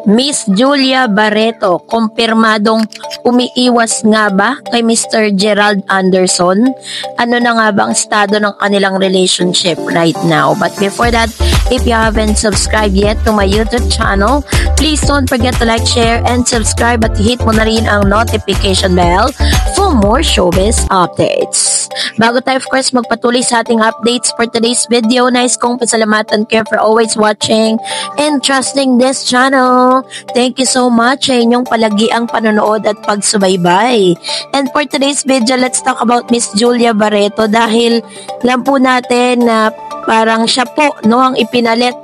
Miss Julia Barreto, kumpirmadong umiiwas nga ba kay Mr. Gerald Anderson? Ano na nga ba ang estado ng kanilang relationship right now? But before that, if you haven't subscribed yet to my YouTube channel, please don't forget to like, share, and subscribe at hit mo na rin ang notification bell for more showbiz updates. Bago tayo, of course, magpatuloy sa ating updates for today's video, nais kong pasalamatan kayo for always watching and trusting this channel. Thank you so much sa inyong palagiang panonood at pagsubaybay. And for today's video, let's talk about Miss Julia Barreto dahil alam po natin na parang siya po ang ipinalit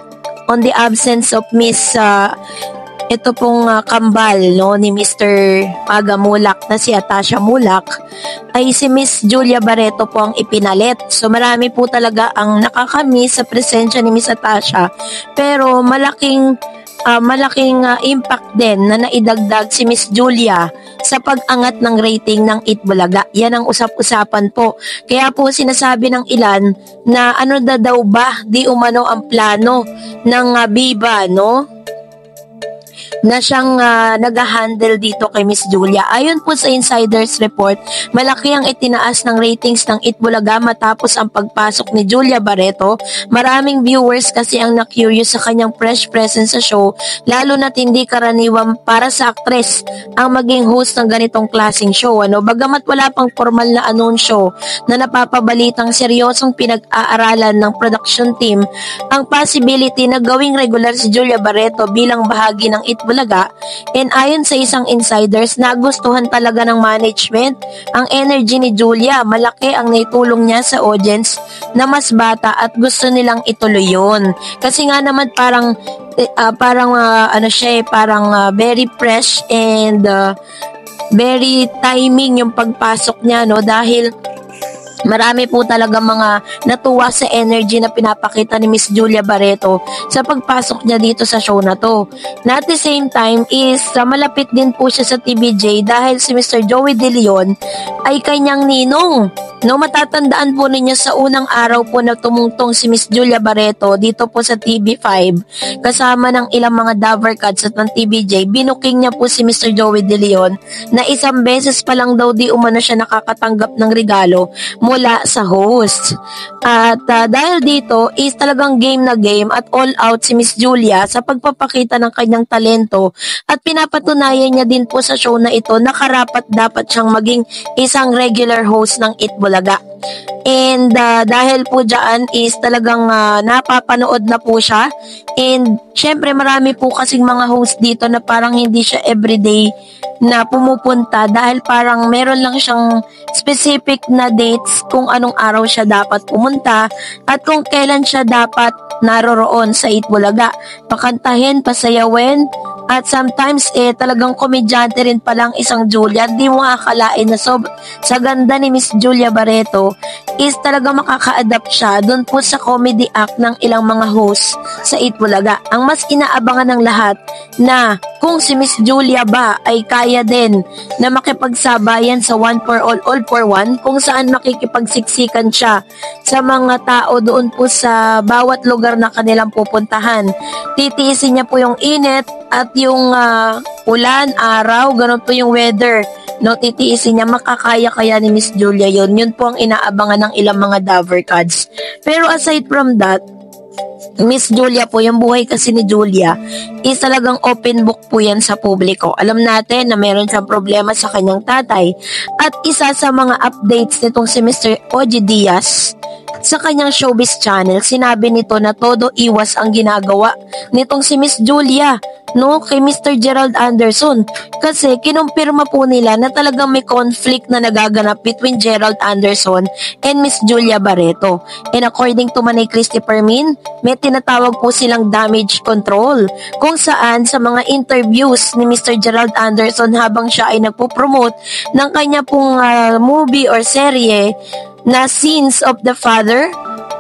on the absence of Miss ito pong kambal ni Mr. Paga Mulak na si Atasha Mulak, ay si Miss Julia Barreto po ang ipinalit. So marami po talaga ang nakakamiss sa presensya ni Miss Atasha, pero malaking impact din na naidagdag si Miss Julia sa pag-angat ng rating ng Itbulaga. Yan ang usap-usapan po. Kaya po sinasabi ng ilan na ano daw ba di umano ang plano ng Viva, na siyang nag-handle dito kay Miss Julia. Ayon po sa insiders report, malaki ang itinaas ng ratings ng Itbulaga matapos ang pagpasok ni Julia Barreto. Maraming viewers kasi ang na-curious sa kanyang fresh presence sa show, lalo na't hindi karaniwan para sa aktres ang maging host ng ganitong klaseng show. Bagamat wala pang formal na anunsyo na napapabalitang seryosong pinag-aaralan ng production team ang possibility na gawing regular si Julia Barreto bilang bahagi ng Itbulaga. And ayon sa isang insiders, nagustuhan talaga ng management ang energy ni Julia. Malaki ang naitulong niya sa audience na mas bata at gusto nilang ituloy yun. Kasi nga naman parang very fresh and very timing yung pagpasok niya, dahil marami po talaga mga natuwa sa energy na pinapakita ni Miss Julia Barreto sa pagpasok niya dito sa show na to. Na at the same time is malapit din po siya sa TVJ dahil si Mr. Joey De Leon ay kanyang ninong. Matatandaan po ninyo sa unang araw po na tumungtong si Miss Julia Barreto dito po sa TV5 kasama ng ilang mga Dover Cats at ng TVJ, binuking niya po si Mr. Joey De Leon na isang beses pa lang daw di umano siya nakakatanggap ng regalo mula sa host. At dahil dito is talagang game na game at all out si Miss Julia sa pagpapakita ng kanyang talento at pinapatunayan niya din po sa show na ito na karapat dapat siyang maging isang regular host ng Itbulaga. And dahil po dyan is talagang napapanood na po siya. And syempre marami po kasing mga host dito na parang hindi siya everyday na pumupunta dahil parang meron lang siyang specific na dates kung anong araw siya dapat pumunta at kung kailan siya dapat naroroon sa Itbulaga. Pakantahin, pasayawin, at sometimes talagang komedyante rin palang isang Julia. Di mo akalain na sa ganda ni Miss Julia Barreto is talaga makaka-adapt siya doon po sa comedy act ng ilang mga hosts sa Itbulaga. Ang mas inaabangan ng lahat na kung si Miss Julia ba ay kaya din na makipagsabayan sa one for all for one, kung saan makikipagsiksikan siya sa mga tao doon po sa bawat lugar na kanilang pupuntahan. Titiisin niya po yung init at yung ulan, araw, ganun po yung weather. Titiisin niya, makakaya-kaya ni Miss Julia yun. Yun po ang inaabangan ng ilang mga Dover Cats. Pero aside from that, Miss Julia po, yung buhay kasi ni Julia is talagang open book po yan sa publiko. Alam natin na meron siyang problema sa kanyang tatay at isa sa mga updates nitong si Mr. Oji Diaz sa kanyang showbiz channel, sinabi nito na todo iwas ang ginagawa nitong si Miss Julia kay Mr. Gerald Anderson, kasi kinumpirma po nila na talagang may conflict na nagaganap between Gerald Anderson and Miss Julia Barreto. And according to Manay Christy Permin, may tinatawag po silang damage control kung saan sa mga interviews ni Mr. Gerald Anderson habang siya ay nagpo-promote ng kanya pong movie or serye na Scenes of the Father,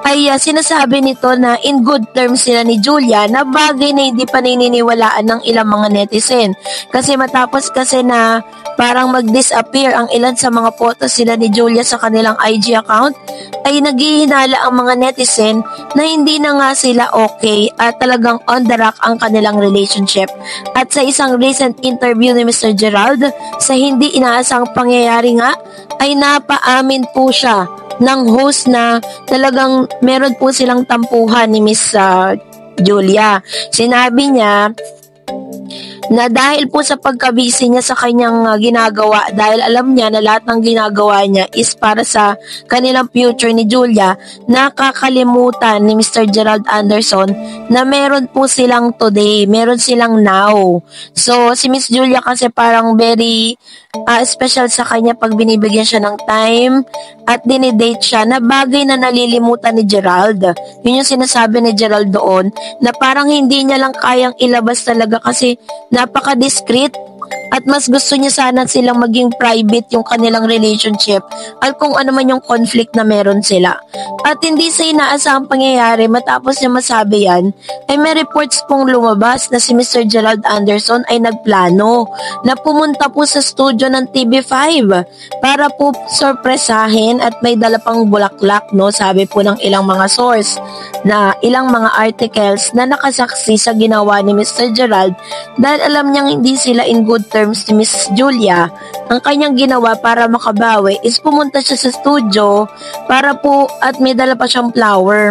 ay sinasabi nito na in good terms sila ni Julia, na bagay na hindi pa naniniwalaan ng ilang mga netizen. Kasi matapos kasi na parang mag-disappear ang ilan sa mga photos sila ni Julia sa kanilang IG account, ay naghihinala ang mga netizen na hindi na nga sila okay at talagang on the rock ang kanilang relationship. At sa isang recent interview ni Mr. Gerald, sa hindi inaasang pangyayari nga, ay napaamin po siya ng host na talagang meron po silang tampuhan ni Miss Julia. Sinabi niya na dahil po sa pagkabisi niya sa kanyang ginagawa, dahil alam niya na lahat ng ginagawa niya is para sa kanilang future ni Julia, nakakalimutan ni Mr. Gerald Anderson na meron po silang today, meron silang now. So, si Miss Julia kasi parang very special sa kanya pag binibigyan siya ng time at dinidate siya, na bagay na nalilimutan ni Gerald. Yun yung sinasabi ni Gerald doon, na parang hindi niya lang kayang ilabas talaga kasi napaka-discreet at mas gusto niya sana silang maging private yung kanilang relationship at kung ano man yung conflict na meron sila. At hindi sa inaasahang pangyayari, matapos niya masabi yan, ay may reports pong lumabas na si Mr. Gerald Anderson ay nagplano na pumunta po sa studio ng TV5 para po sorpresahin at may dala pang bulaklak, no? Sabi po ng ilang mga source na ilang mga articles na nakasaksi sa ginawa ni Mr. Gerald, dahil alam niyang hindi sila in good terms ni Miss Julia. Ang kanyang ginawa para makabawi is pumunta siya sa studio para po, at may dala pa siyang flower,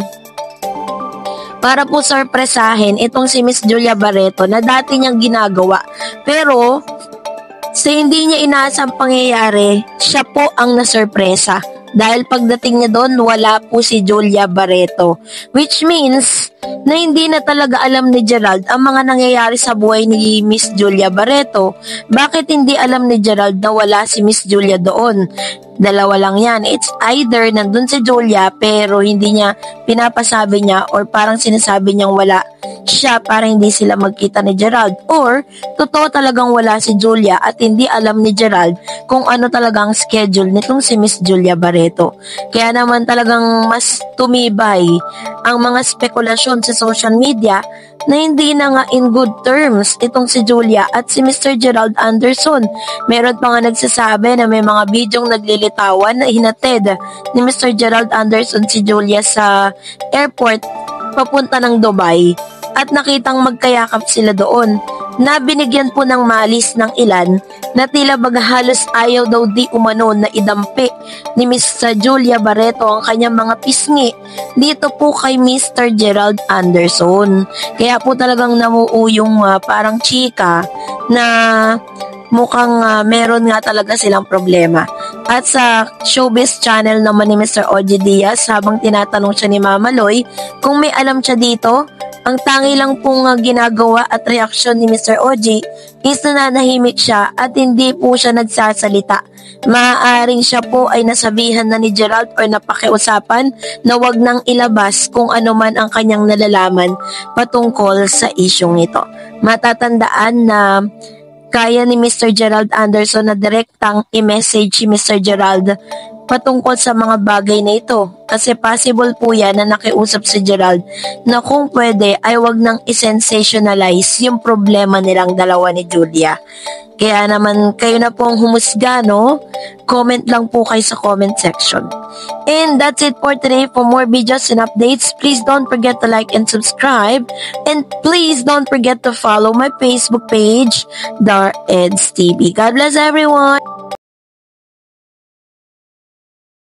para po sorpresahin itong si Miss Julia Barreto na dati niyang ginagawa. Pero sa hindi niya inaasang pangyayari, siya po ang nasurpresa. Dahil pagdating niya doon, wala po si Julia Barreto. Which means na hindi na talaga alam ni Gerald ang mga nangyayari sa buhay ni Miss Julia Barreto. Bakit hindi alam ni Gerald na wala si Miss Julia doon? Dalawa lang yan. It's either nandun si Julia pero hindi niya pinapasabi niya, or parang sinasabi niyang wala siya para hindi sila magkita ni Gerald, or totoo talagang wala si Julia at hindi alam ni Gerald kung ano talagang schedule nitong si Miss Julia Barreto. Kaya naman talagang mas tumibay ang mga spekulasyon sa social media na hindi na nga in good terms itong si Julia at si Mr. Gerald Anderson. Meron pa nga nagsasabi na may mga bidyong naglilitawan na hinatid ni Mr. Gerald Anderson si Julia sa airport papunta ng Dubai at nakitang magkayakap sila doon, na binigyan po ng malis ng ilan na tila baga halos ayaw daw di umano na idampi ni Miss Julia Barreto ang kanyang mga pisngi dito po kay Mr. Gerald Anderson. Kaya po talagang namuo yung parang chika na mukhang meron nga talaga silang problema. At sa showbiz channel naman ni Mr. OG Diaz, habang tinatanong siya ni Mama Loy kung may alam siya dito, ang tangi lang pong ginagawa at reaksyon ni Mr. OG is nananahimik siya at hindi po siya nagsasalita. Maaaring siya po ay nasabihan na ni Gerald or napakiusapan na wag nang ilabas kung ano man ang kanyang nalalaman patungkol sa isyong ito. Matatandaan na kaya ni Mr. Gerald Anderson na direktang i-message si Mr. Gerald patungkol sa mga bagay na ito. Kasi possible po yan na nakiusap si Gerald na kung pwede ay wag nang i-sensationalize yung problema nilang dalawa ni Julia. Kaya naman kayo na po ang humusga, no? Comment lang po kayo sa comment section. And that's it for today. For more videos and updates, please don't forget to like and subscribe. And please don't forget to follow my Facebook page, Dar Eds TV. God bless everyone!